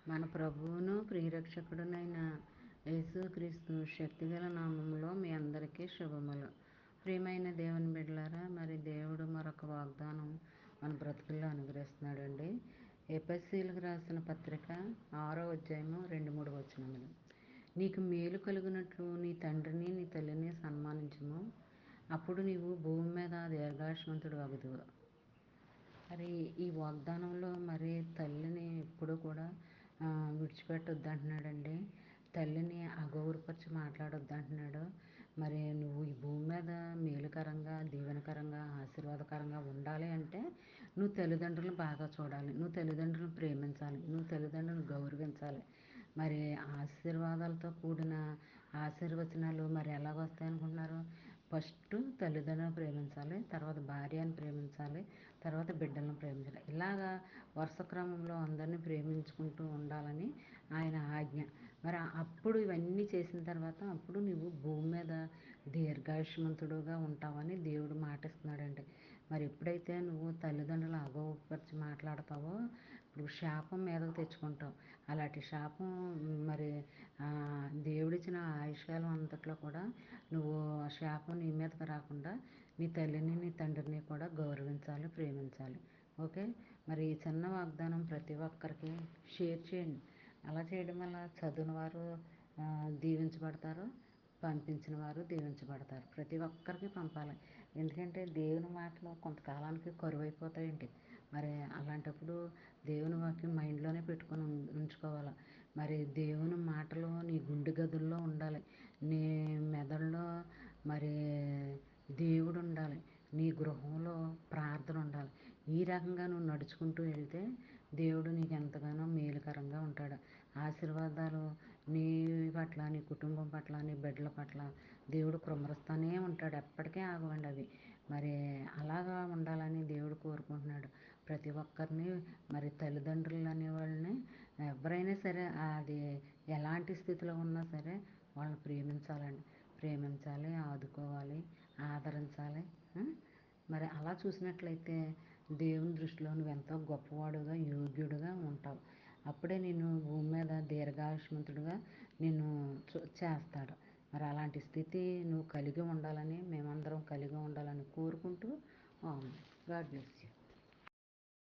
మన ప్రభువును ప్రియరక్షకుడునైన యేసుక్రీస్తు శక్తిగల నామంలో మీ అందరికీ శుభములు. ప్రియమైన దేవుని బిడ్డలారా, మరి దేవుడు మరొక వాగ్దానం మన బ్రతుకుల్లో అనుగ్రహిస్తున్నాడండి. ఎఫెసీయులకు రాసిన పత్రిక 6వ అధ్యాయము 2-3 వచనములు. నీకు మేలు కలుగునట్లు నీ తండ్రిని నీ తల్లిని సన్మానించుము, అప్పుడు నీవు భూమి మీద దీర్ఘాయుష్మంతుడు అగుదువు. మరి ఈ వాగ్దానంలో మరి తల్లిని ఎప్పుడు కూడా విడిచిపెట్టొద్దు అంటున్నాడండి. తల్లిని అగౌరవపరిచి మాట్లాడొద్దు అంటున్నాడు. మరి నువ్వు ఈ భూమి మీద మేలుకరంగా, దీవెనకరంగా, ఆశీర్వాదకరంగా ఉండాలి అంటే నువ్వు తల్లిదండ్రులను బాగా చూడాలి, నువ్వు తల్లిదండ్రులను ప్రేమించాలి, నువ్వు తల్లిదండ్రులను గౌరవించాలి. మరి ఆశీర్వాదాలతో కూడిన ఆశీర్వచనాలు మరి ఎలాగ వస్తాయి అనుకుంటున్నారు? ఫస్ట్ తల్లిదండ్రులను ప్రేమించాలి, తర్వాత భార్యను ప్రేమించాలి, తర్వాత బిడ్డలను ప్రేమించాలి. ఇలాగా వరుస క్రమంలో అందరినీ ప్రేమించుకుంటూ ఉండాలని ఆయన ఆజ్ఞ. మరి అప్పుడు ఇవన్నీ చేసిన తర్వాత అప్పుడు నువ్వు భూమి మీద దీర్ఘాయుష్మంతుడుగా ఉంటావని దేవుడు మాటిస్తున్నాడండి. మరి ఎప్పుడైతే నువ్వు తల్లిదండ్రులు అగౌరవపరిచి మాట్లాడతావో ఇప్పుడు శాపం మీదకు తెచ్చుకుంటావు. అలాంటి శాపం మరి దేవుడిచ్చిన ఆయుష్కాలం అంతట్లో కూడా నువ్వు శాపం నీ మీదకి రాకుండా నీ తల్లిని నీ తండ్రిని కూడా గౌరవించాలి, ప్రేమించాలి. ఓకే. మరి ఈ చిన్న వాగ్దానం ప్రతి ఒక్కరికి షేర్ చేయండి. అలా చేయడం వల్ల చదివిన వారు దీవించబడతారు, పంపించిన వారు దీవించబడతారు. ప్రతి ఒక్కరికి పంపాలి. ఎందుకంటే దేవుని మాటలు కొంతకాలానికి కరువైపోతాయండి. మరి అలాంటప్పుడు దేవుని వాక్యం మైండ్లోనే పెట్టుకొని ఉంచుకోవాలి. మరి దేవుని మాటలు నీ గుండె గదుల్లో ఉండాలి, నీ మెదడులో మరి దేవుడు ఉండాలి, నీ గృహంలో ప్రార్థన ఉండాలి. ఈ రకంగా నువ్వు నడుచుకుంటూ వెళ్తే దేవుడు నీకు ఎంతగానో మేలుకరంగా ఉంటాడు. ఆశీర్వాదాలు నీ పట్ల, నీ కుటుంబం పట్ల, నీ బిడ్డల పట్ల దేవుడు కుమ్మరిస్తూనే ఉంటాడు. ఎప్పటికీ ఆగవండి అవి. మరి అలాగా ఉండాలని దేవుడు కోరుకుంటున్నాడు ప్రతి ఒక్కరిని. మరి తల్లిదండ్రులు అనే వాళ్ళని ఎవరైనా సరే అది ఎలాంటి స్థితిలో ఉన్నా సరే వాళ్ళని ప్రేమించాలండి. ప్రేమించాలి, ఆదుకోవాలి, ఆదరించాలి. మరి అలా చూసినట్లయితే దేవుని దృష్టిలో నువ్వు ఎంతో గొప్పవాడుగా, యోగ్యుడుగా ఉంటావు. అప్పుడే నేను భూమి మీద దీర్ఘాయుష్మంతుడుగా నిన్ను చేస్తాడు. మరి అలాంటి స్థితి నువ్వు కలిగి ఉండాలని, మేమందరం కలిగి ఉండాలని కోరుకుంటూ గాడ్ బ్లెస్.